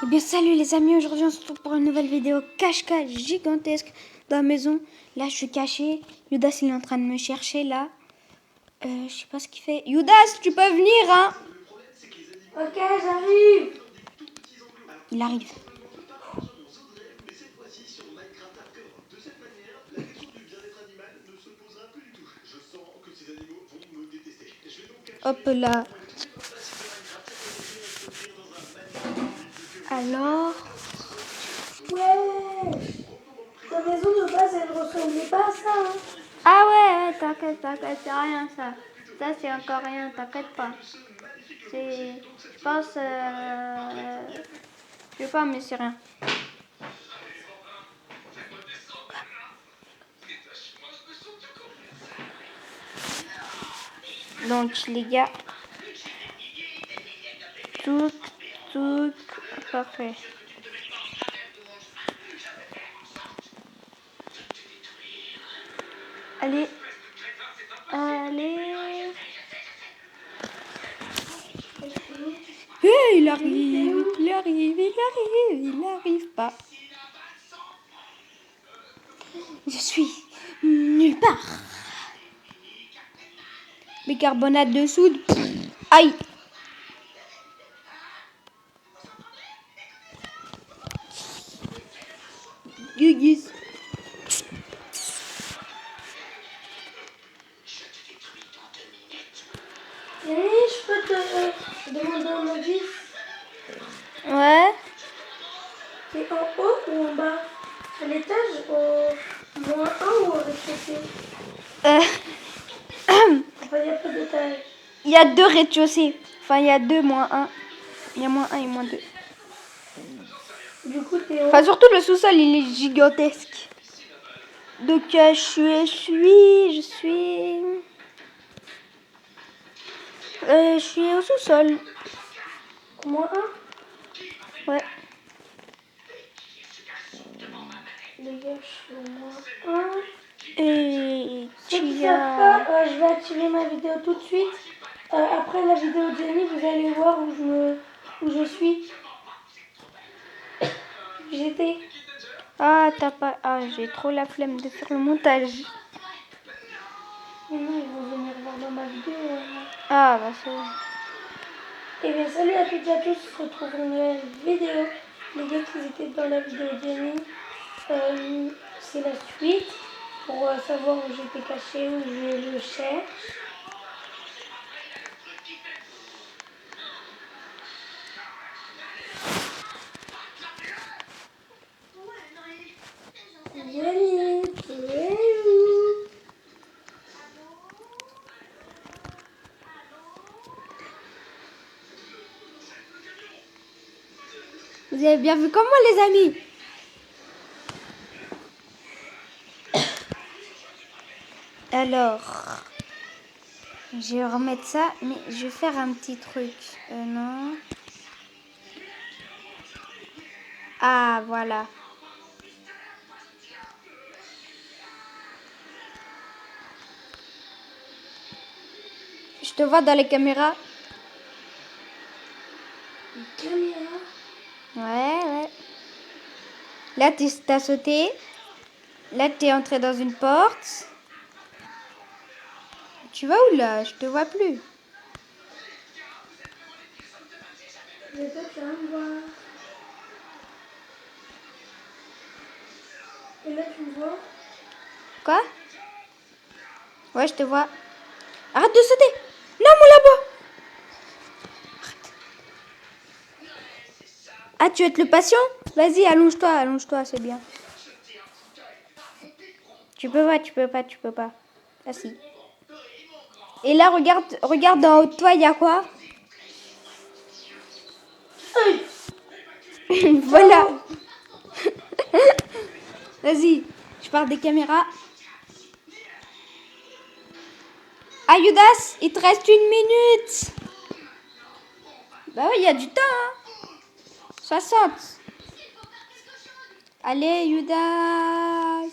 Bien salut les amis, aujourd'hui on se retrouve pour une nouvelle vidéo cache-cache gigantesque dans la maison. Là je suis cachée, Youdas il est en train de me chercher là. Je sais pas ce qu'il fait. Youdas, tu peux venir hein? Ok, j'arrive. Il arrive. Hop là. Alors... Ouais. Ta maison de base, elle ressemblait pas à ça. Hein. Ah ouais, t'inquiète, c'est rien ça. Ça c'est encore rien, t'inquiète pas. C'est... Je pense... Je sais pas mais c'est rien. Donc les gars, tout, parfait. Allez. Il arrive pas. Je suis nulle part. Bicarbonate de soude. Aïe. Gugus. Je peux te demander un avis? Ouais. T'es en haut ou en bas? À l'étage, au moins 1 ou au rez-de-chaussée? Enfin, il n'y a pas d'étage. Il y a 2 rez-de-chaussée. Enfin, il y a 2 moins 1. Il y a moins 1 et moins 2. Du coup, t'es haut. Enfin, surtout le sous-sol, il est gigantesque. Donc, je suis au sous-sol. Moins 1? Ouais. Les gars, je suis au moins 1. Et Ceux qui savent pas, je vais activer ma vidéo tout de suite. Après la vidéo de Jenny, vous allez voir où je suis. J'étais. Ah, t'as pas... Ah, j'ai trop la flemme de faire le montage. Mais non, ils vont venir voir dans ma vidéo. Ah, bah c'est bon. Et bien, salut à toutes et à tous, on se retrouve pour une nouvelle vidéo. Les gars qui étaient dans la vidéo de Jenny, c'est la suite. Pour savoir où j'étais caché, où je le cherche. Jenny, tu es où? Vous avez bien vu comment, les amis? Alors, je vais remettre ça, mais je vais faire un petit truc. Non. Ah, voilà. Je te vois dans les caméras. Caméra. Ouais. Là, t'as sauté. Là, t'es entré dans une porte. Tu vas où, là? Je te vois plus. Mais toi, tu vas me voir. Et là, tu me vois? Quoi? Ouais, je te vois. Arrête de sauter. Non, mon labo. Ah, tu veux être le patient? Vas-y, allonge-toi, c'est bien. Tu peux pas. Ah si. Et là, regarde en haut de toi, il y a quoi? Voilà. Vas-y, je pars des caméras. Ah, Youdas, il te reste 1 minute. Bah oui, il y a du temps, hein. 60. Allez, Youdas.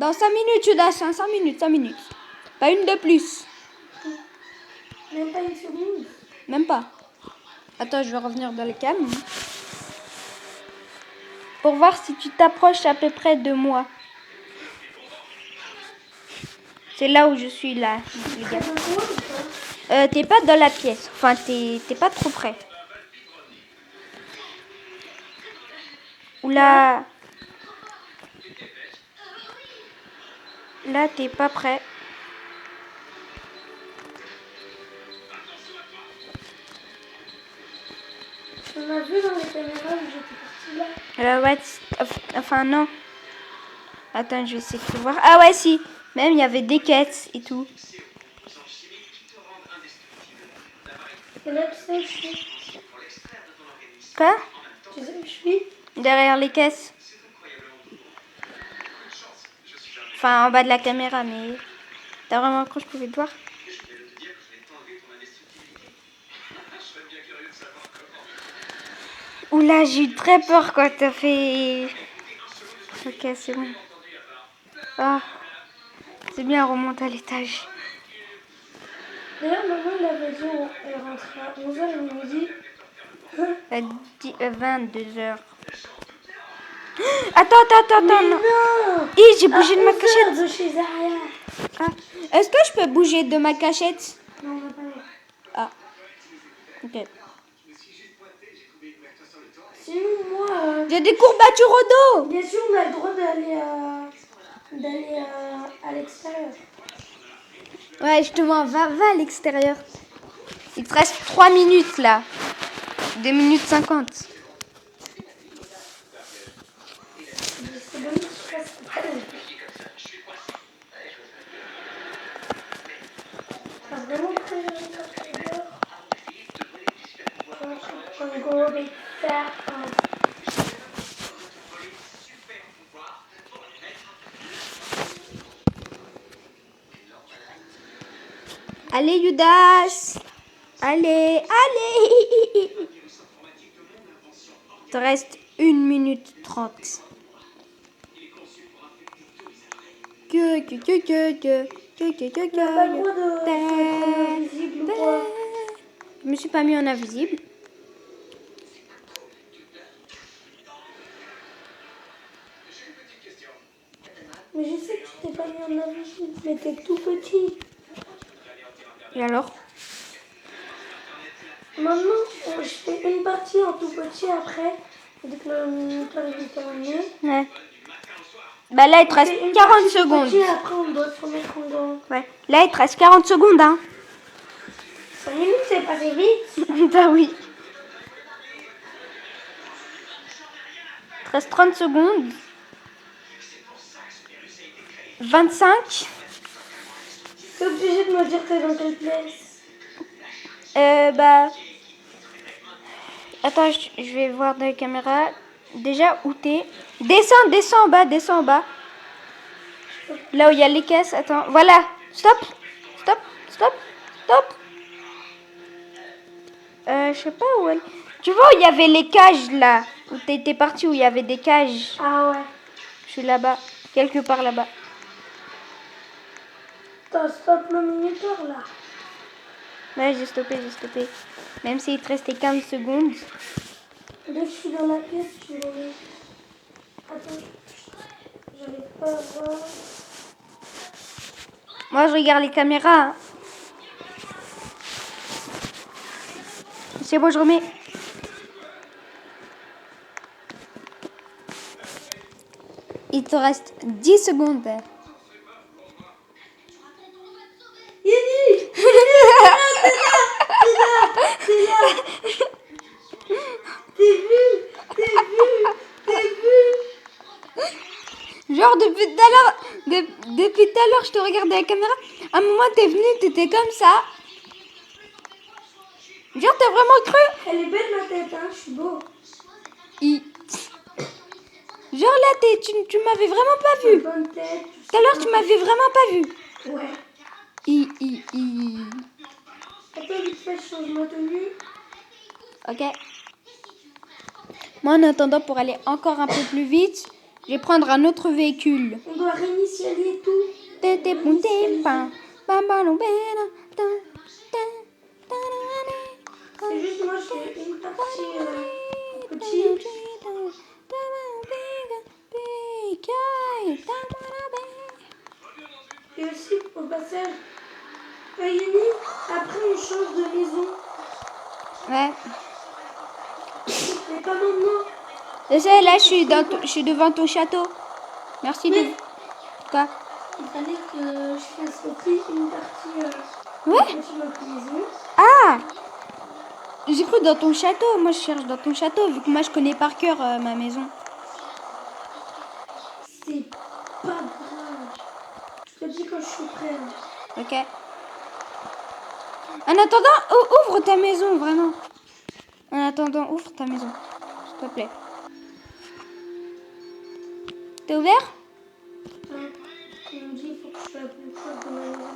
Dans 5 minutes, Judas. 5 minutes, 5 minutes. Pas une de plus. Même pas une seconde. Même pas. Attends, je vais revenir dans le cam. Pour voir si tu t'approches à peu près de moi. C'est là où je suis là, les gars. T'es pas dans la pièce. Enfin, t'es pas trop près. Oula. Là, t'es pas prêt. On a vu dans les caméras où j'étais partie là. Ouais, enfin, non. Attends, je vais essayer de voir. Ah ouais, si. Même, il y avait des quêtes et tout. Et là, tu sais où je suis. Quoi? Tu sais où je suis? Derrière les caisses. Enfin, en bas de la caméra, mais... T'as vraiment cru que je pouvais te voir? Oula, j'ai eu très peur quand t'as fait... Ok, c'est bon. Ah, c'est bien, on remonte à l'étage. D'ailleurs, maman, il avait dit elle rentrait à 11h, il me dit. À 22h. Attends, Mais non. non! J'ai bougé de ma cachette. De chez Zaria. Ah. Est-ce que je peux bouger de ma cachette? Non, on n'a pas eu. Ah, ok. Sinon, moi, J'ai des courbatures au dos. bien sûr, on a le droit d'aller à l'extérieur. Ouais, justement, va à l'extérieur. Il te reste 3 minutes là. 2 minutes 50. C'est bon, je passe pas. T'as vraiment préféré quand tu dors? I'm gonna be fat. Allez, Judas. Allez. Il te reste 1 minute 30. On n'a pas le droit de invisible ou quoi? Je me suis pas mis en invisible. Mais je sais que tu t'es pas mis en invisible, mais t'es tout petit. Et alors? Maintenant, je fais une partie en tout petit après, dès que le moniteur est terminé. Ouais. Bah là, il te reste 40 secondes. Petit, après, on doit se remettre en dehors. Ouais. Là, il te reste 40 secondes, hein. 5 minutes, c'est passé vite. Bah oui. Il te reste 30 secondes. 25. T'es obligé de me dire t'es dans quelle place. Bah... Attends, je vais voir dans la caméra. Déjà, où t'es? Descends en bas. Là où il y a les caisses. Attends, voilà. Stop. Je sais pas où elle... Tu vois où il y avait les cages, là? Où t'étais parti, où il y avait des cages. Ah ouais. Je suis là-bas. Quelque part là-bas. T'as stop le moniteur là. Ouais, j'ai stoppé. Même s'il te restait 15 secondes. Dès que je suis dans la pièce, tu me mets. Attends, j'arrive pas à voir. Moi, je regarde les caméras. Hein. C'est bon, je remets. Il te reste 10 secondes. Yannick, t'es là. T'es vu. Genre, depuis tout à l'heure, je te regardais à la caméra. À un moment, t'es venu, t'étais comme ça. Genre, t'as vraiment cru? Elle est belle ma tête, hein, je suis beau. Genre là, tu m'avais vraiment pas vu. Bonne tête. Tout à l'heure, tu m'avais vraiment pas vu. Ouais. Attends, vite fait, je change ma tenue. Ok. Moi, en attendant, pour aller encore un peu plus vite, Je vais prendre un autre véhicule. On doit réinitialiser tout. Tété ponté pain. C'est juste moi, j'ai une partie petite. Et aussi, au passage, Yannick, après on change de maison. Ouais. Mais pas maintenant. Je sais, là, je suis devant ton château. Merci Mais de... Quoi? il fallait que je fasse aussi une partie Ouais. sur notre maison. Ah! J'ai cru dans ton château. Moi, je cherche dans ton château, vu que moi, je connais par cœur ma maison. C'est pas grave. Je te dis quand je suis prête. Ok. En attendant, ouvre ta maison, vraiment. En attendant, ouvre ta maison. S'il te plaît. T'es ouvert? Il me dit il faut que je sois plus proche de ma maison.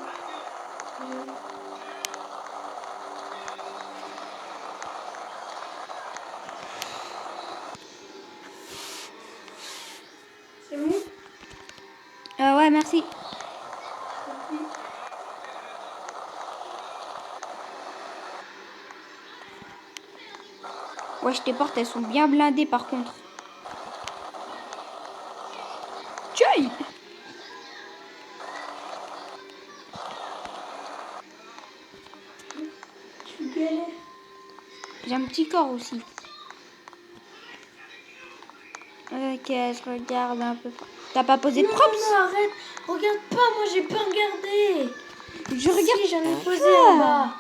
C'est bon? Ouais, merci. Ouais, tes portes, elles sont bien blindées, par contre. Tiens! Tu galères. J'ai un petit corps aussi. Ok, je regarde un peu. T'as pas posé de props? Non, arrête. Regarde pas, moi j'ai pas regardé. Je regarde. Si, j'en ai posé en bas.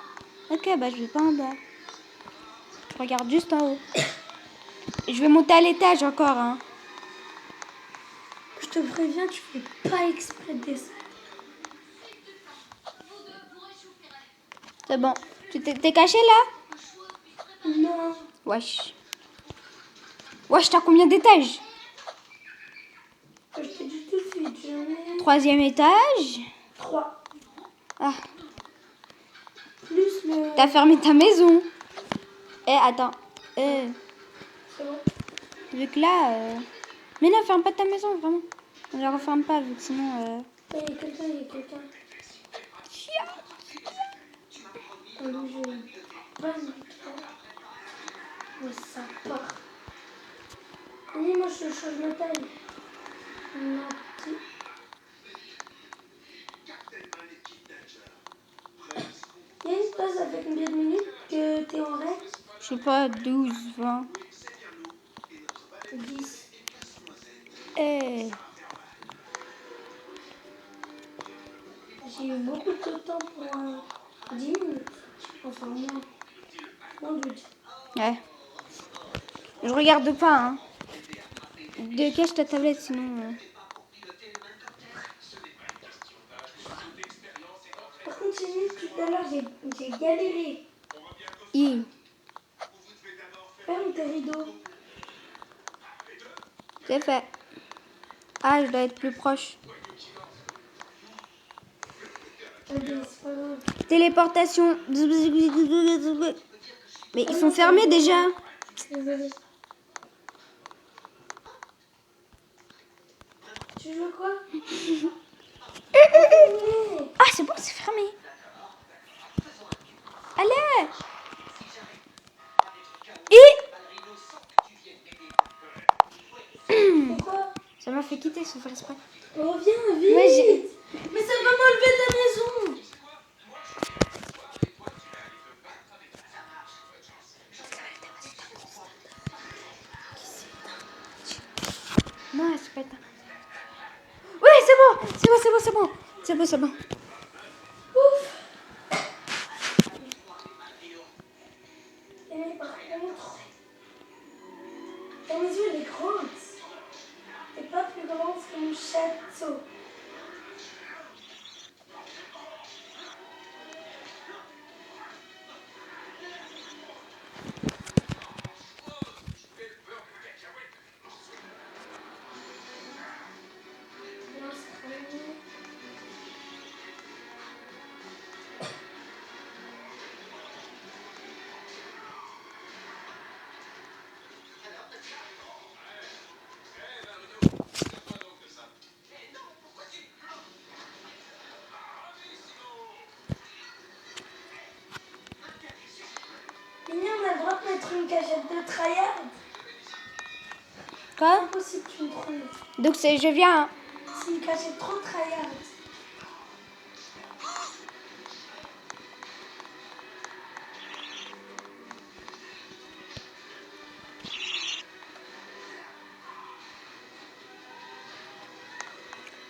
Ok, bah je vais pas en bas. Je regarde juste en haut. Et je vais monter à l'étage encore, hein. Je te préviens, tu fais pas exprès de descendre. C'est bon. T'es caché là? Non. Wesh. Wesh, t'as combien d'étages? Je te dis tout de suite, j'en ai 3e étage. 3. Ah, Plus le... t'as fermé ta maison. Attends. C'est bon. Vu que là... Mais non, ferme pas ta maison, vraiment. Ne la referme pas, vu que sinon... Il y a quelqu'un, il y a quelqu'un. Allô, j'ai pas une mais ça part. Oui, moi je change ma taille. Ma petite. Il y a une place, ça fait combien de minutes que t'es en règle? Je sais pas, 12, 20. 10. J'ai eu beaucoup de temps pour 10 minutes. Enfin, moins de 10. Ouais. Je regarde pas, hein. Cache ta tablette, sinon... Par contre, j'ai mis tout à l'heure, j'ai galéré. Ferme tes rideaux. C'est fait. Ah, je dois être plus proche. Allez, c'est pas grave. Téléportation. Mais ils sont fermés déjà. Désolée. Tu veux quoi? Ah, c'est bon, c'est fermé. Allez. Pourquoi? Ça m'a fait quitter sans faire exprès. Reviens, vite! Ouais, mais ça va m'enlever ta maison! Non, c'est pas éteint. Oui, c'est bon. C'est bon, c'est bon, c'est bon. C'est bon, c'est bon. Ouf! Et par contre, ta maison elle est grande. Elle n'est pas plus grande que mon château. Non, c'est très mignon. Quoi? Impossible que tu me trouves. Donc je viens. Hein. C'est une cachette trop tryhard.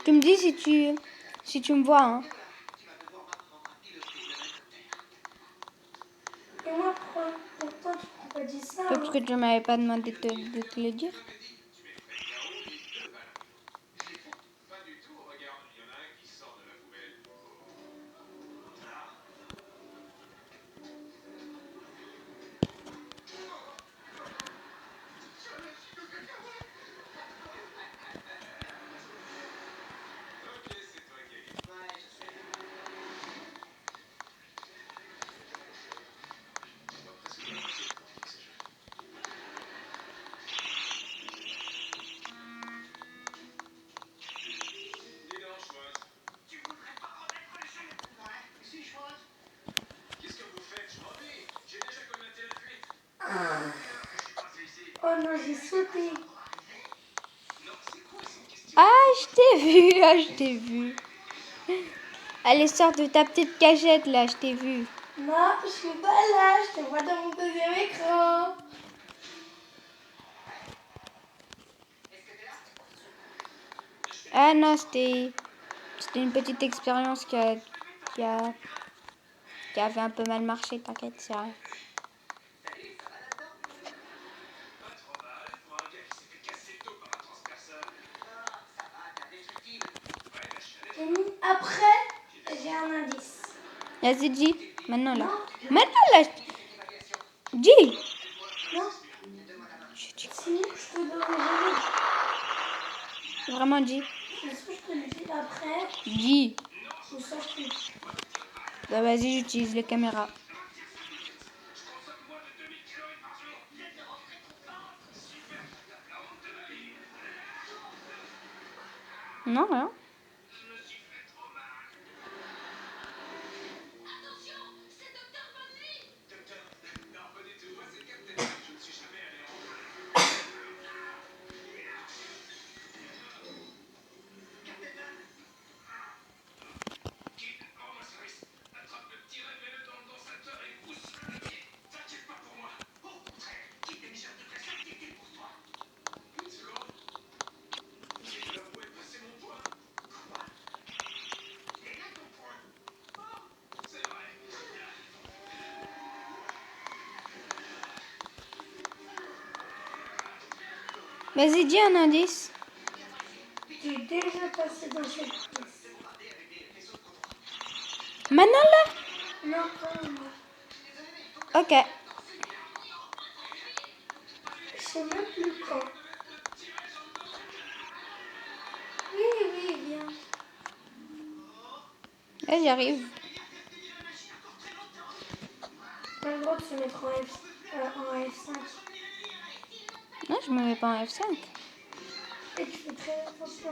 Tu me dis si tu me vois. Hein. Et moi, pourtant, tu m'as pas dit ça. Parce que tu m'avais pas demandé de te le dire. Oh non, j'ai sauté. Ah, je t'ai vu. Ah, je t'ai vu. Allez, sors de ta petite cachette là, je t'ai vu. Non, je suis pas là. Je te vois dans mon deuxième écran. Ah non, c'était une petite expérience qui avait un peu mal marché, t'inquiète, c'est vrai. Après, j'ai un indice. Vas-y, dis. Maintenant là. Non. Maintenant là. Dis. Non. Je dis Si, je te donne jamais. vraiment dis. Mais soit je te le dis après, Dis. ou soit je te le dis. Bah vas-y, j'utilise les caméras. Non, rien. Vas-y, dis un indice. J'ai déjà passé dans cette pièce. Maintenant là. Non, pas moi. Ok. Je sais même plus quand. Oui, viens. Là, j'arrive. T'as le droit de se mettre en F5. Non, je me mets pas en F5. Et tu fais très attention.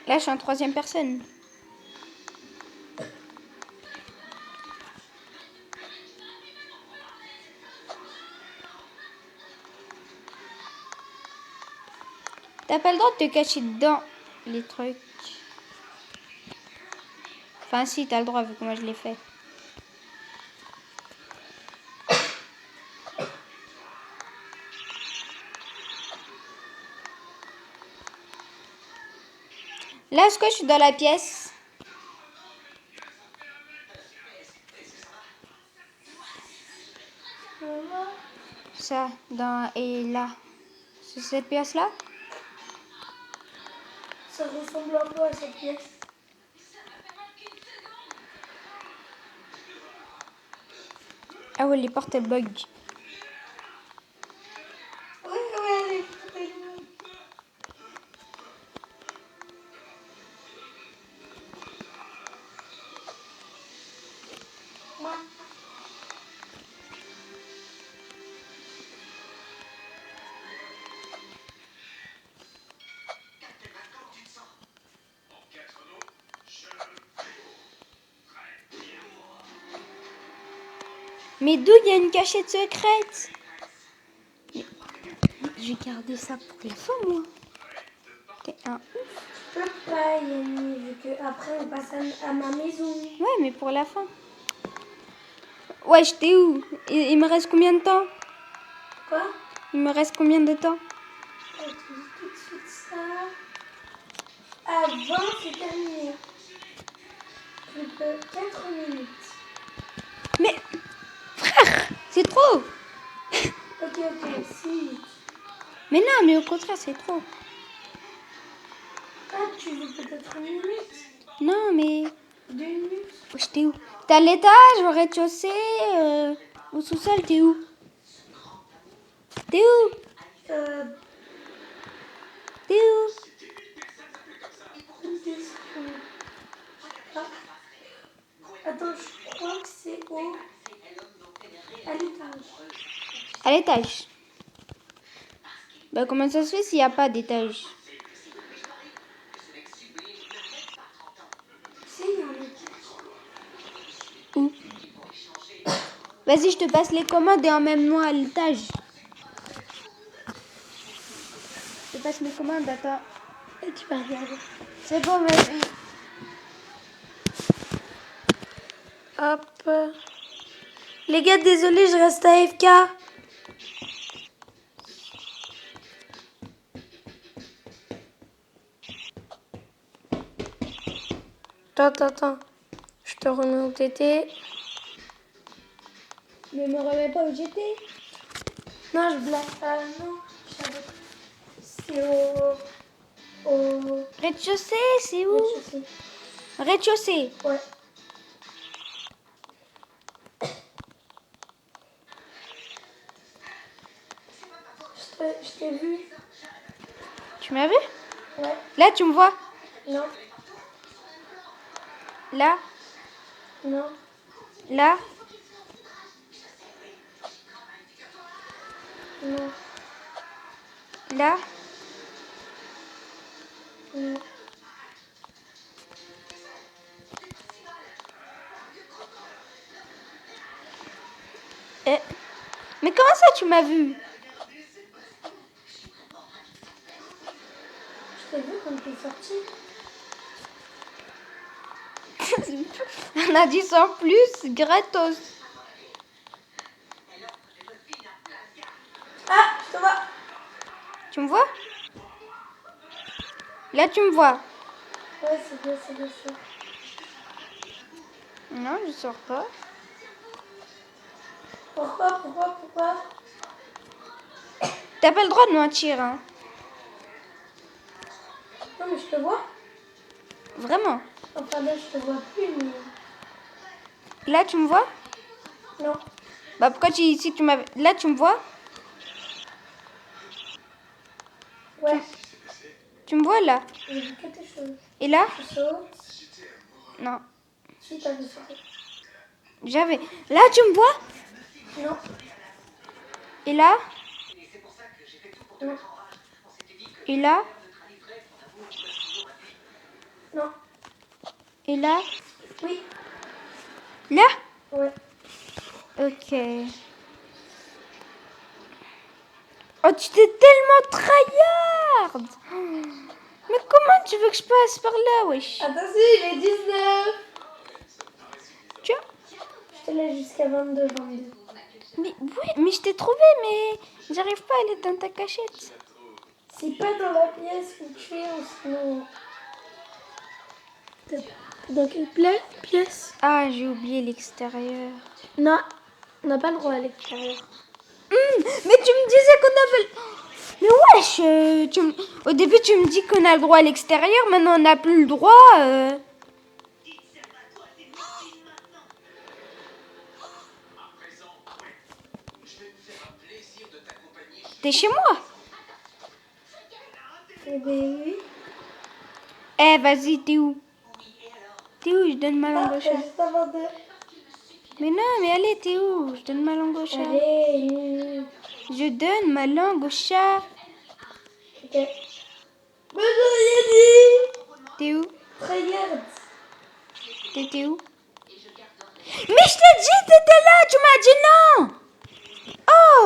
Là, je suis en troisième personne. T'as pas le droit de te cacher dans les trucs. Enfin, si, t'as le droit, vu que moi je l'ai fait. Là, est-ce que je suis dans la pièce? Voilà. Ça, et là. C'est cette pièce-là? Ça ressemble un peu à cette pièce. Ah ouais, les portes, elles bug. Oui, elle est très loin. Moi. Mais d'où il y a une cachette secrète? J'ai gardé ça pour la fin, moi. T'es un ouf. Je peux pas, Yanni, vu que après on passe à ma maison. Ouais, mais pour la fin. Ouais, j'étais où? Il me reste combien de temps? Quoi? Il me reste combien de temps? Je te dis tout de suite ça. À 20, c'est terminé. Plus que 4 minutes. Mais, frère, c'est trop. Ok, 6 minutes. Mais non, mais au contraire, c'est trop. Ah, tu veux peut-être 1 minute? Non, mais 2 minutes? j'étais où? T'es à l'étage, au rez-de-chaussée, au sous-sol, t'es où? T'es où? T'es où? Une question. Ah. Attends, je crois que c'est à l'étage. À l'étage. Bah, comment ça se fait s'il n'y a pas d'étage? Si, il y a un étage. Où? Vas-y, je te passe les commandes et emmène-moi à l'étage. Je te passe mes commandes, attends. Et tu vas regarder. C'est bon, vas-y. Hop. Les gars, désolé, je reste à AFK. Attends. Je te remets au TT. Mais me remets pas où j'étais. Non, je blague pas. Non, c'est au Rez-de-chaussée, c'est où? rez-de-chaussée. Rez-de-chaussée. Ouais. Je t'ai vu. Tu m'as vu? Ouais. Là, tu me vois? Non. Là? Non. Là? Non. Là? Non. Mais comment ça, tu m'as vu? Je t'ai vu quand t'es sorti. Un indice en plus, gratos. Ah, je te vois. Tu me vois? Là, tu me vois? Ouais, c'est bien. Non, je sors pas. Pourquoi? T'as pas le droit de mentir, hein? Non, mais je te vois. Vraiment. Enfin, là, je te vois plus, mais... Là, tu me vois? Non. Bah, pourquoi si tu m'avais... Là, tu me vois? Ouais. Tu me vois, là? J'ai vu que tes choses. Et là? Tu sautes. Non. Si, t'avais sauté. J'avais... Là, tu me vois? Non. Et là? Non. Et là? Non. Et là? Oui. Là? Ouais. Ok. Oh, tu t'es tellement tryhard! Mais comment tu veux que je passe par là, wesh? Attention, il est 19. Tu vois? Je te laisse jusqu'à 22. Mais ouais, mais je t'ai trouvé, mais j'arrive pas à aller dans ta cachette. C'est pas dans la pièce où tu es, ou sinon... T'es dans quelle pièce? Ah, j'ai oublié l'extérieur. Non, on n'a pas le droit à l'extérieur. Mais tu me disais qu'on avait... Mais wesh, au début tu me dis qu'on a le droit à l'extérieur, maintenant on n'a plus le droit. T'es chez moi? Eh ben oui. Eh, vas-y, t'es où? T'es où? Je donne ma langue au chat. Juste à 22. Mais non, mais allez, t'es où? Je donne ma langue au chat. Allez. Je donne ma langue au chat. Ok. Mais je rien dit. T'es où? Regarde. T'étais où? Mais je t'ai dit, t'étais là, tu m'as dit non!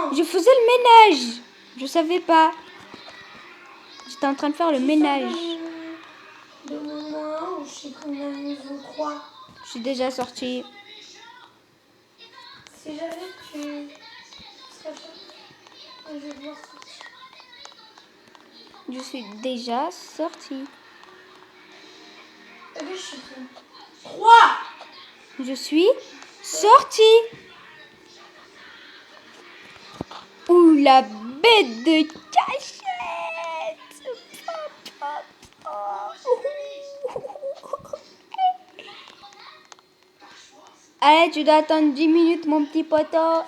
Non. Je faisais le ménage. Je savais pas. J'étais en train de faire le ménage. De mon moins, ou je sais combien ils ont 3. Je suis déjà sortie. Si jamais tu serais pas, je vais devoir sortir. Je suis déjà sortie. Eh bien, je sais plus. 3. Je suis sortie. Ouh, la bête de cachette. Allez, tu dois attendre 10 minutes, mon petit poteau.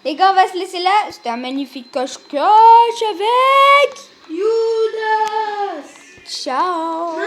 Les gars, on va se laisser là. C'était un magnifique cache-cache avec Judas. Ciao. Non,